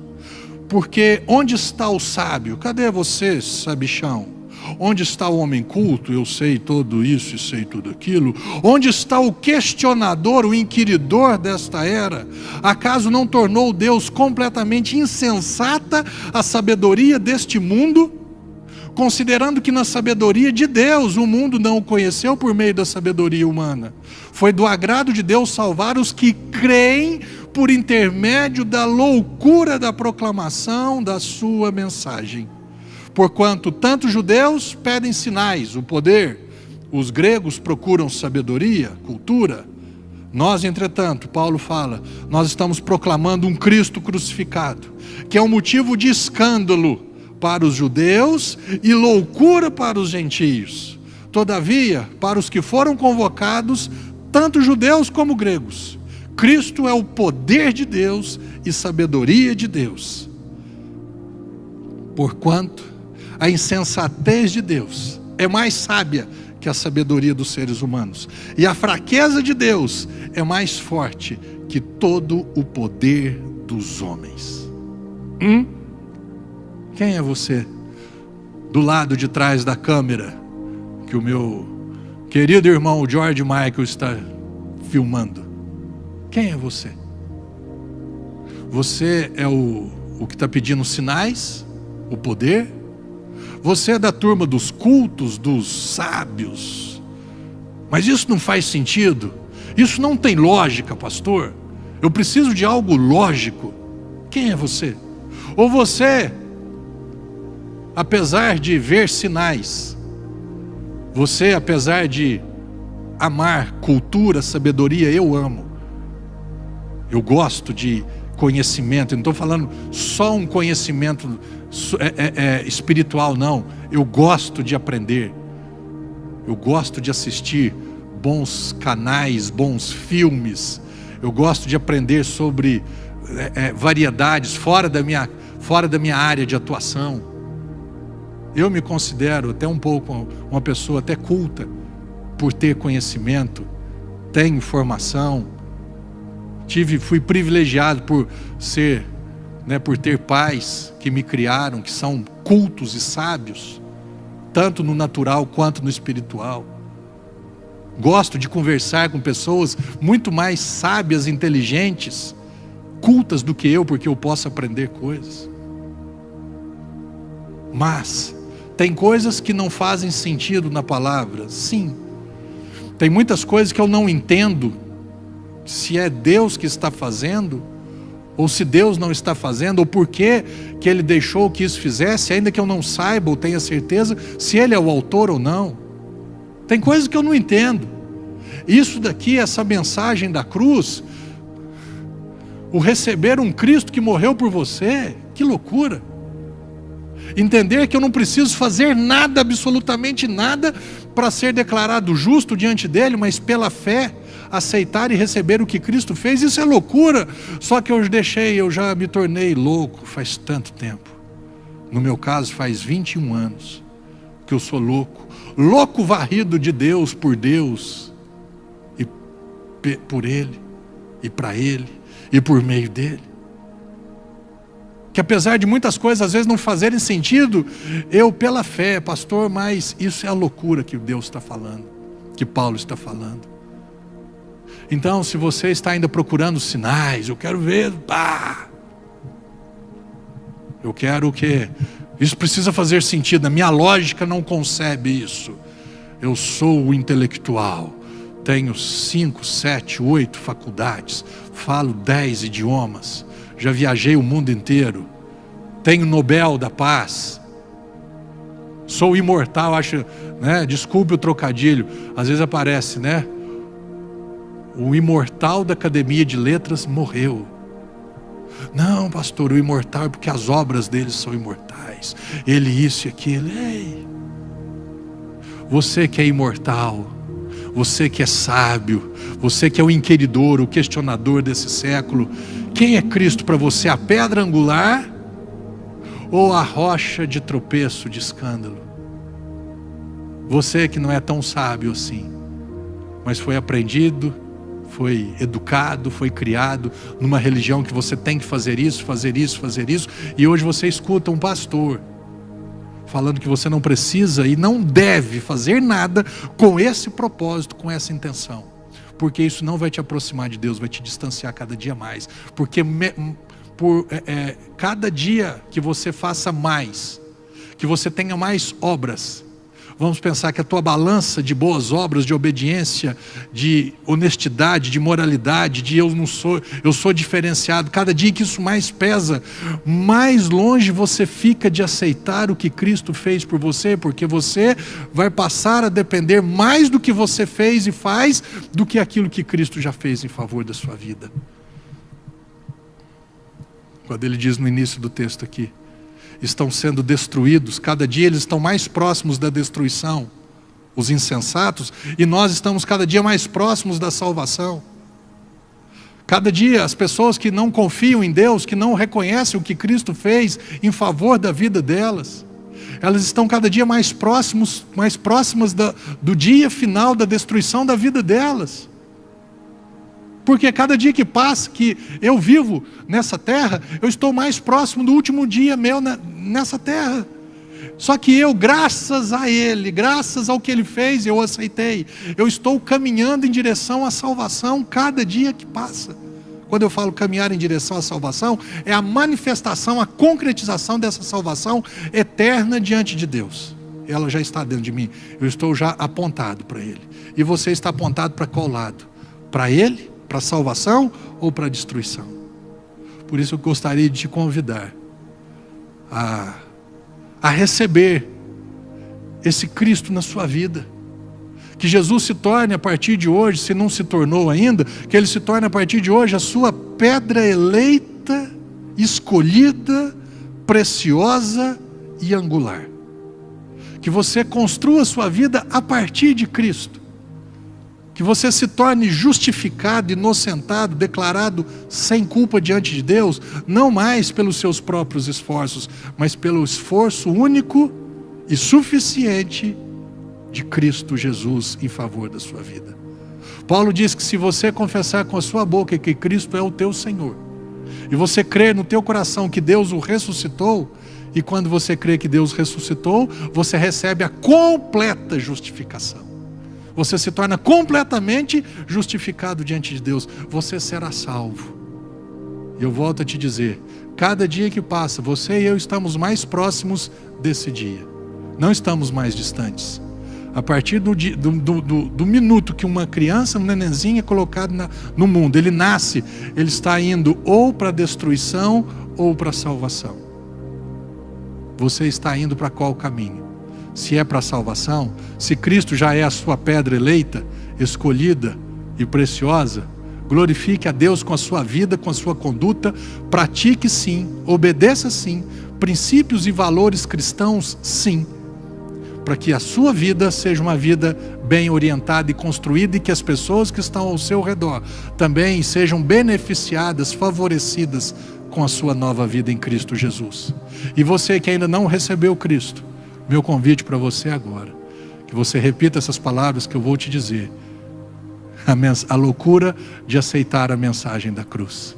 Porque onde está o sábio? Cadê você, sabichão? Onde está o homem culto? Eu sei tudo isso e sei tudo aquilo. Onde está o questionador, o inquiridor desta era? Acaso não tornou Deus completamente insensata a sabedoria deste mundo? Considerando que na sabedoria de Deus o mundo não o conheceu por meio da sabedoria humana. Foi do agrado de Deus salvar os que creem por intermédio da loucura da proclamação da sua mensagem. Porquanto tanto judeus pedem sinais, o poder, os gregos procuram sabedoria, cultura. Nós, entretanto, Paulo fala, nós estamos proclamando um Cristo crucificado, que é um motivo de escândalo para os judeus e loucura para os gentios. Todavia, para os que foram convocados, tanto judeus como gregos, Cristo é o poder de Deus e sabedoria de Deus. Porquanto a insensatez de Deus é mais sábia que a sabedoria dos seres humanos, e a fraqueza de Deus é mais forte que todo o poder dos homens. Quem é você? Do lado de trás da câmera, que o meu querido irmão George Michael está filmando. Quem é você? Você é o que está pedindo sinais? O poder? Você é da turma dos cultos, dos sábios? Mas isso não faz sentido. Isso não tem lógica, pastor. Eu preciso de algo lógico. Quem é você? Ou você apesar de ver sinais, você, apesar de amar cultura, sabedoria, eu amo. Eu gosto de conhecimento. Eu não estou falando só um conhecimento espiritual, não. Eu gosto de aprender. Eu gosto de assistir bons canais, bons filmes. Eu gosto de aprender sobre variedades fora da minha área de atuação. Eu me considero até um pouco uma pessoa até culta, por ter conhecimento, tenho informação, fui privilegiado por por ter pais que me criaram, que são cultos e sábios, tanto no natural quanto no espiritual. Gosto de conversar com pessoas muito mais sábias, inteligentes, cultas do que eu, porque eu posso aprender coisas. Mas tem coisas que não fazem sentido na palavra, sim. Tem muitas coisas que eu não entendo, se é Deus que está fazendo, ou se Deus não está fazendo, ou por que Ele deixou que isso fizesse, ainda que eu não saiba ou tenha certeza se Ele é o autor ou não. Tem coisas que eu não entendo. Isso daqui, essa mensagem da cruz, o receber um Cristo que morreu por você, que loucura. Entender que eu não preciso fazer nada, absolutamente nada, para ser declarado justo diante dele, mas pela fé, aceitar e receber o que Cristo fez, isso é loucura. Só que eu já me tornei louco faz tanto tempo. No meu caso faz 21 anos que eu sou louco. Louco varrido de Deus, e por Ele, e para Ele, e por meio dEle. Que apesar de muitas coisas às vezes não fazerem sentido, eu pela fé, pastor, mas isso é a loucura que Deus está falando, que Paulo está falando. Então, se você está ainda procurando sinais, eu quero ver, eu quero que isso precisa fazer sentido, a minha lógica não concebe isso. Eu sou o intelectual, tenho 5, 7, 8 faculdades, falo 10 idiomas, já viajei o mundo inteiro, tenho Nobel da Paz, sou imortal, acho, desculpe o trocadilho, às vezes aparece, o imortal da Academia de Letras morreu. Não, pastor, o imortal é porque as obras dele são imortais, ele isso e aquilo. Ei, você que é imortal, você que é sábio, você que é o inquiridor, o questionador desse século, quem é Cristo para você? A pedra angular ou a rocha de tropeço, de escândalo? Você que não é tão sábio assim, mas foi aprendido, foi educado, foi criado numa religião que você tem que fazer isso, fazer isso, fazer isso, e hoje você escuta um pastor falando que você não precisa e não deve fazer nada com esse propósito, com essa intenção, porque isso não vai te aproximar de Deus, vai te distanciar cada dia mais, porque cada dia que você faça mais, que você tenha mais obras, vamos pensar que a tua balança de boas obras, de obediência, de honestidade, de moralidade, de eu sou diferenciado, cada dia que isso mais pesa, mais longe você fica de aceitar o que Cristo fez por você, porque você vai passar a depender mais do que você fez e faz, do que aquilo que Cristo já fez em favor da sua vida. Quando ele diz no início do texto aqui, estão sendo destruídos, cada dia eles estão mais próximos da destruição, os insensatos, e nós estamos cada dia mais próximos da salvação. Cada dia as pessoas que não confiam em Deus, que não reconhecem o que Cristo fez em favor da vida delas, elas estão cada dia mais próximas do dia final da destruição da vida delas. Porque cada dia que passa, que eu vivo nessa terra, eu estou mais próximo do último dia meu nessa terra. Só que eu, graças a Ele, graças ao que Ele fez, eu aceitei. Eu estou caminhando em direção à salvação cada dia que passa. Quando eu falo caminhar em direção à salvação, é a manifestação, a concretização dessa salvação eterna diante de Deus. Ela já está dentro de mim. Eu estou já apontado para Ele. E você está apontado para qual lado? Para Ele? Para a salvação ou para a destruição? Por isso eu gostaria de te convidar a a receber esse Cristo na sua vida. Que Jesus se torne a partir de hoje, se não se tornou ainda, que Ele se torne a partir de hoje a sua pedra eleita, escolhida, preciosa e angular. Que você construa a sua vida a partir de Cristo. Que você se torne justificado, inocentado, declarado sem culpa diante de Deus, não mais pelos seus próprios esforços, mas pelo esforço único e suficiente de Cristo Jesus em favor da sua vida. Paulo diz que se você confessar com a sua boca que Cristo é o teu Senhor, e você crer no teu coração que Deus o ressuscitou, e quando você crê que Deus ressuscitou, você recebe a completa justificação. Você se torna completamente justificado diante de Deus. Você será salvo. E eu volto a te dizer, cada dia que passa, você e eu estamos mais próximos desse dia. Não estamos mais distantes. A partir do minuto que uma criança, um nenenzinho é colocado no mundo, ele nasce, ele está indo ou para a destruição ou para a salvação. Você está indo para qual caminho? Se é para a salvação, se Cristo já é a sua pedra eleita, escolhida e preciosa, glorifique a Deus com a sua vida, com a sua conduta, pratique sim, obedeça sim, princípios e valores cristãos sim, para que a sua vida seja uma vida bem orientada e construída, e que as pessoas que estão ao seu redor também sejam beneficiadas, favorecidas com a sua nova vida em Cristo Jesus. E você que ainda não recebeu Cristo, meu convite para você agora, que você repita essas palavras que eu vou te dizer. A loucura de aceitar a mensagem da cruz.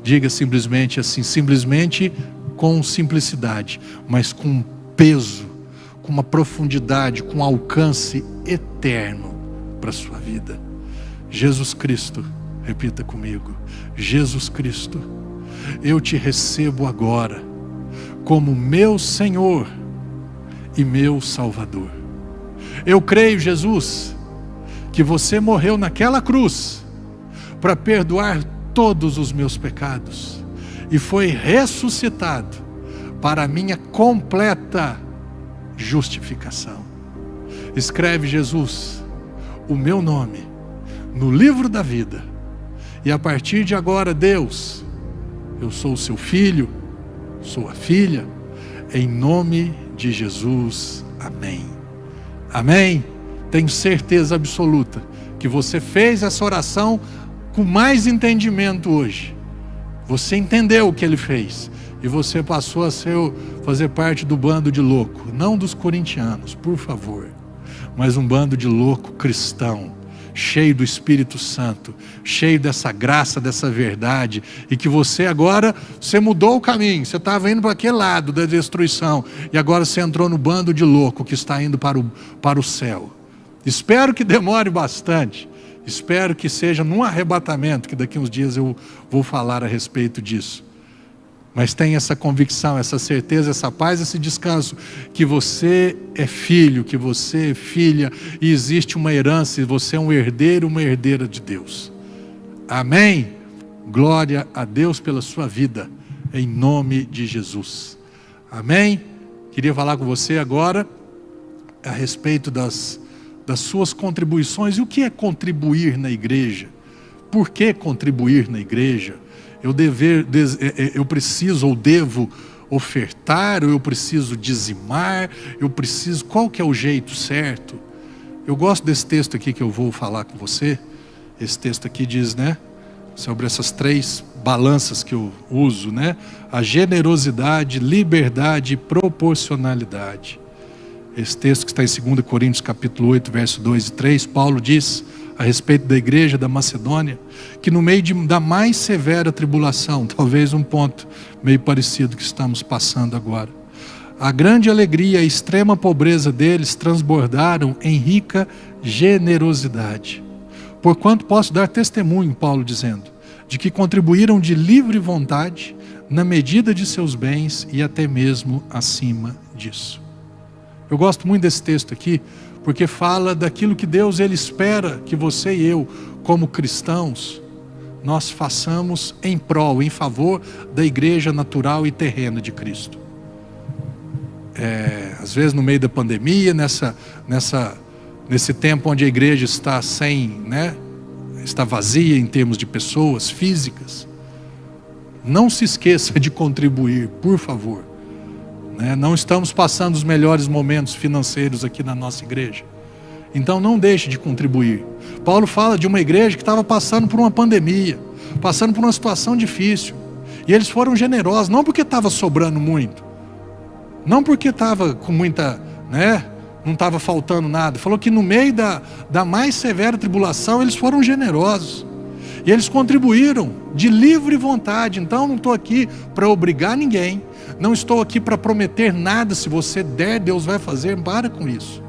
Diga simplesmente assim, simplesmente com simplicidade, mas com peso, com uma profundidade, com um alcance eterno para a sua vida. Jesus Cristo, repita comigo, Jesus Cristo, eu te recebo agora como meu Senhor e meu Salvador. Eu creio, Jesus, que você morreu naquela cruz para perdoar todos os meus pecados e foi ressuscitado para a minha completa justificação. Escreve, Jesus, o meu nome no livro da vida, e a partir de agora, Deus, eu sou o seu filho, sou a filha, em nome de Jesus, amém. Amém? Tenho certeza absoluta que você fez essa oração com mais entendimento hoje. Você entendeu o que ele fez e você passou a fazer parte do bando de louco, não dos corintianos, por favor, mas um bando de louco cristão, cheio do Espírito Santo, cheio dessa graça, dessa verdade, e que você agora, você mudou o caminho, você estava indo para aquele lado da destruição, e agora você entrou no bando de louco que está indo para o céu. Espero que demore bastante, espero que seja num arrebatamento, que daqui uns dias eu vou falar a respeito disso. Mas tenha essa convicção, essa certeza, essa paz, esse descanso, que você é filho, que você é filha, e existe uma herança, e você é um herdeiro, uma herdeira de Deus. Amém? Glória a Deus pela sua vida, em nome de Jesus. Amém? Queria falar com você agora a respeito das suas contribuições. E o que é contribuir na igreja? Por que contribuir na igreja? Eu preciso ou devo ofertar, ou eu preciso dizimar, qual que é o jeito certo? Eu gosto desse texto aqui que eu vou falar com você. Esse texto aqui diz, sobre essas três balanças que eu uso, a generosidade, liberdade e proporcionalidade. Esse texto que está em 2 Coríntios capítulo 8, verso 2 e 3, Paulo diz a respeito da igreja da Macedônia, que no meio da mais severa tribulação, talvez um ponto meio parecido que estamos passando agora, a grande alegria e a extrema pobreza deles transbordaram em rica generosidade. Porquanto posso dar testemunho, Paulo dizendo, de que contribuíram de livre vontade, na medida de seus bens e até mesmo acima disso. Eu gosto muito desse texto aqui, porque fala daquilo que Deus ele espera que você e eu, como cristãos, nós façamos em prol, em favor da igreja natural e terrena de Cristo. às vezes no meio da pandemia, nesse tempo onde a igreja está está vazia em termos de pessoas físicas, não se esqueça de contribuir, por favor. Não estamos passando os melhores momentos financeiros aqui na nossa igreja. Então não deixe de contribuir. Paulo fala de uma igreja que estava passando por uma pandemia, passando por uma situação difícil. E eles foram generosos, não porque estava sobrando muito, não porque estava com muita, não estava faltando nada. Falou que no meio da mais severa tribulação eles foram generosos. E eles contribuíram de livre vontade. Então não estou aqui para obrigar ninguém. Não estou aqui para prometer nada. Se você der, Deus vai fazer. Para com isso.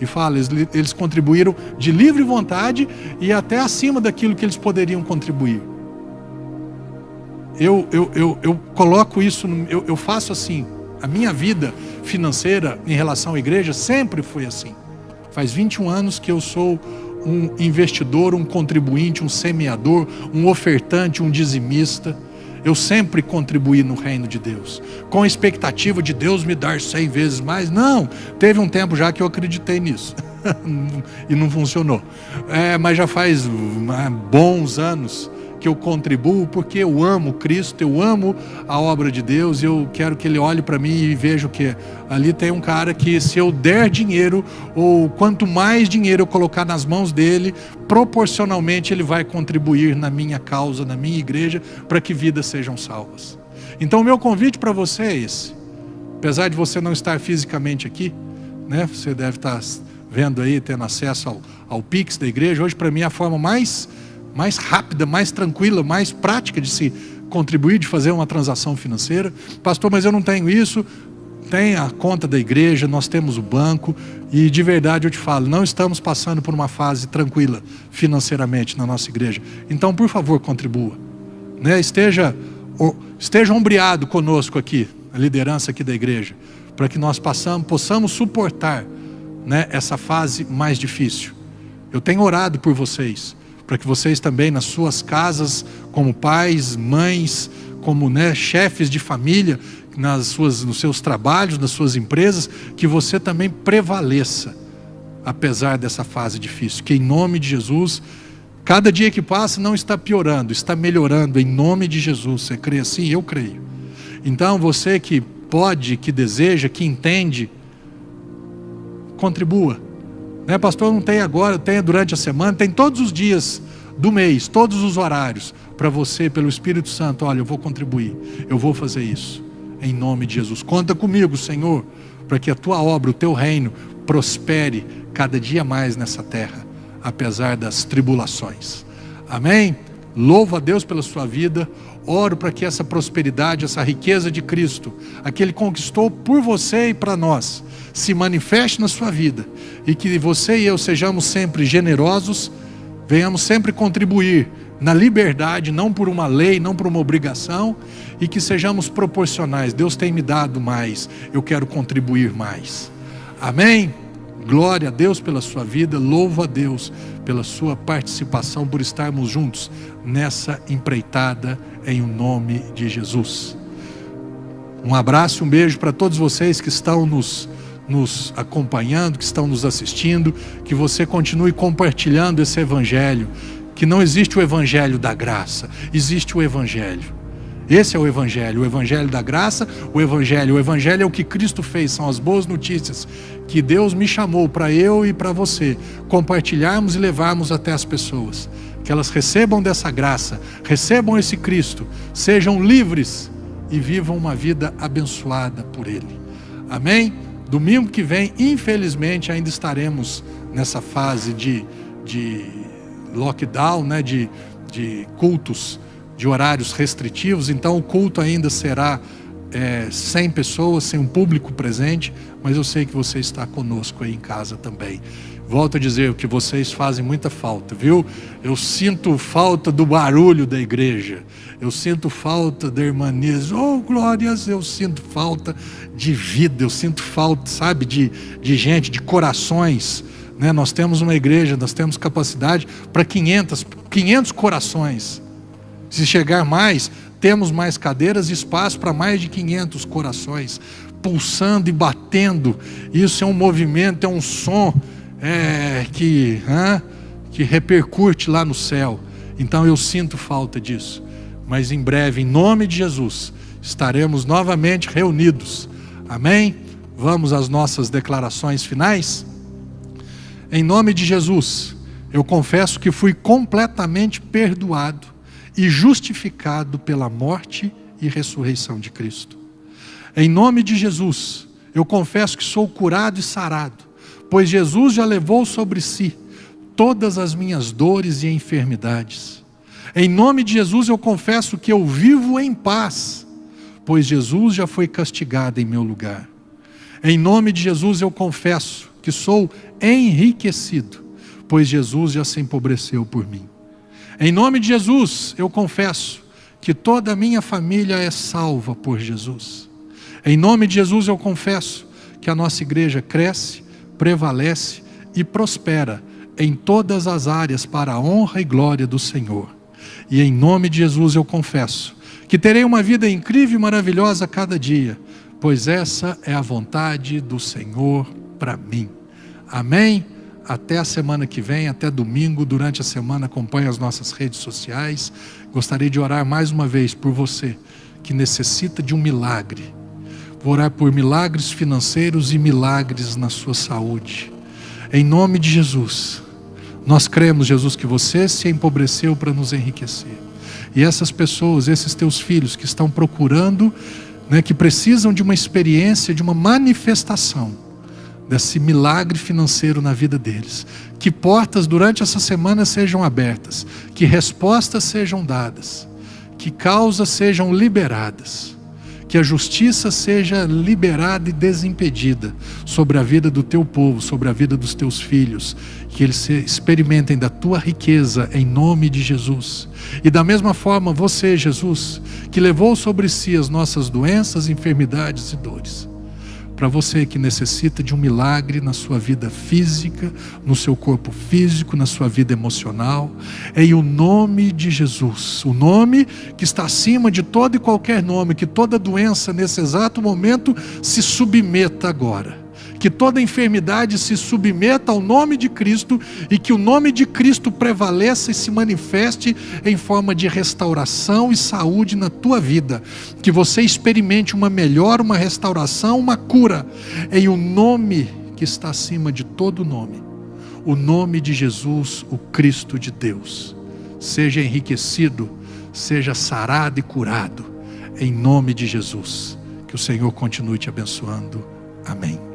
E fala, eles contribuíram de livre vontade e até acima daquilo que eles poderiam contribuir. Eu coloco isso, eu faço assim. A minha vida financeira em relação à igreja sempre foi assim. Faz 21 anos que eu sou um investidor, um contribuinte, um semeador, um ofertante, um dizimista. Eu sempre contribuí no reino de Deus, com a expectativa de Deus me dar 100 vezes mais. Não, teve um tempo já que eu acreditei nisso e não funcionou. Mas já faz bons anos que eu contribuo, porque eu amo Cristo, eu amo a obra de Deus, eu quero que Ele olhe para mim e veja que ali tem um cara que, se eu der dinheiro, ou quanto mais dinheiro eu colocar nas mãos dele, proporcionalmente ele vai contribuir na minha causa, na minha igreja, para que vidas sejam salvas. Então o meu convite para você é esse. Apesar de você não estar fisicamente aqui, você deve estar vendo aí, tendo acesso ao Pix da igreja. Hoje, para mim, é a forma mais rápida, mais tranquila, mais prática de se contribuir, de fazer uma transação financeira. Pastor, mas eu não tenho isso. Tem a conta da igreja, nós temos o banco, e de verdade eu te falo, não estamos passando por uma fase tranquila financeiramente na nossa igreja. Então, por favor, contribua. Esteja ombreado conosco aqui, a liderança aqui da igreja, para que nós possamos suportar essa fase mais difícil. Eu tenho orado por vocês, para que vocês também nas suas casas, como pais, mães, como chefes de família, nos seus trabalhos, nas suas empresas, que você também prevaleça, apesar dessa fase difícil. Que em nome de Jesus, cada dia que passa não está piorando, está melhorando, em nome de Jesus. Você crê assim? Eu creio. Então você que pode, que deseja, que entende, contribua. Pastor, não tem agora, tem durante a semana, tem todos os dias do mês, todos os horários, para você, pelo Espírito Santo. Olha, eu vou contribuir, eu vou fazer isso, em nome de Jesus. Conta comigo, Senhor, para que a tua obra, o teu reino, prospere cada dia mais nessa terra, apesar das tribulações. Amém? Louvo a Deus pela sua vida. Oro para que essa prosperidade, essa riqueza de Cristo, a que Ele conquistou por você e para nós, se manifeste na sua vida, e que você e eu sejamos sempre generosos, venhamos sempre contribuir na liberdade, não por uma lei, não por uma obrigação, e que sejamos proporcionais. Deus tem me dado mais, eu quero contribuir mais. Amém? Glória a Deus pela sua vida, louvo a Deus pela sua participação, por estarmos juntos nessa empreitada, em o nome de Jesus. Um abraço, um beijo para todos vocês que estão nos acompanhando, que estão nos assistindo, que você continue compartilhando esse evangelho, que não existe o evangelho da graça, existe o evangelho. Esse é o evangelho da graça, o evangelho é o que Cristo fez, são as boas notícias que Deus me chamou para eu e para você compartilharmos e levarmos até as pessoas, que elas recebam dessa graça, recebam esse Cristo, sejam livres e vivam uma vida abençoada por Ele. Amém? Domingo que vem, infelizmente, ainda estaremos nessa fase de lockdown, de cultos, de horários restritivos. Então o culto ainda será sem pessoas, sem um público presente, mas eu sei que você está conosco aí em casa também. Volto a dizer que vocês fazem muita falta, viu? Eu sinto falta do barulho da igreja, eu sinto falta da irmanês, oh glórias, eu sinto falta de vida, eu sinto falta, sabe, de gente, de corações, Nós temos uma igreja, nós temos capacidade para 500 corações. Se chegar mais, temos mais cadeiras e espaço para mais de 500 corações, pulsando e batendo. Isso é um movimento, é um som que repercute lá no céu. Então eu sinto falta disso. Mas em breve, em nome de Jesus, estaremos novamente reunidos. Amém? Vamos às nossas declarações finais? Em nome de Jesus, eu confesso que fui completamente perdoado e justificado pela morte e ressurreição de Cristo. Em nome de Jesus, eu confesso que sou curado e sarado, pois Jesus já levou sobre si todas as minhas dores e enfermidades. Em nome de Jesus, eu confesso que eu vivo em paz, pois Jesus já foi castigado em meu lugar. Em nome de Jesus, eu confesso que sou enriquecido, pois Jesus já se empobreceu por mim. Em nome de Jesus, eu confesso que toda a minha família é salva por Jesus. Em nome de Jesus, eu confesso que a nossa igreja cresce, prevalece e prospera em todas as áreas para a honra e glória do Senhor. E em nome de Jesus, eu confesso que terei uma vida incrível e maravilhosa a cada dia, pois essa é a vontade do Senhor para mim. Amém? Até a semana que vem, até domingo, durante a semana acompanhe as nossas redes sociais. Gostaria de orar mais uma vez por você que necessita de um milagre. Vou orar por milagres financeiros e milagres na sua saúde. Em nome de Jesus, nós cremos, Jesus, que você se empobreceu para nos enriquecer. E essas pessoas, esses teus filhos que estão procurando, que precisam de uma experiência, de uma manifestação desse milagre financeiro na vida deles. Que portas durante essa semana sejam abertas, que respostas sejam dadas, que causas sejam liberadas, que a justiça seja liberada e desimpedida sobre a vida do teu povo, sobre a vida dos teus filhos, que eles experimentem da tua riqueza em nome de Jesus. E da mesma forma você, Jesus, que levou sobre si as nossas doenças, enfermidades e dores, para você que necessita de um milagre na sua vida física, no seu corpo físico, na sua vida emocional, em o nome de Jesus, o nome que está acima de todo e qualquer nome, que toda doença nesse exato momento se submeta agora. Que toda enfermidade se submeta ao nome de Cristo e que o nome de Cristo prevaleça e se manifeste em forma de restauração e saúde na tua vida. Que você experimente uma melhora, uma restauração, uma cura em o nome que está acima de todo nome. O nome de Jesus, o Cristo de Deus. Seja enriquecido, seja sarado e curado em nome de Jesus. Que o Senhor continue te abençoando. Amém.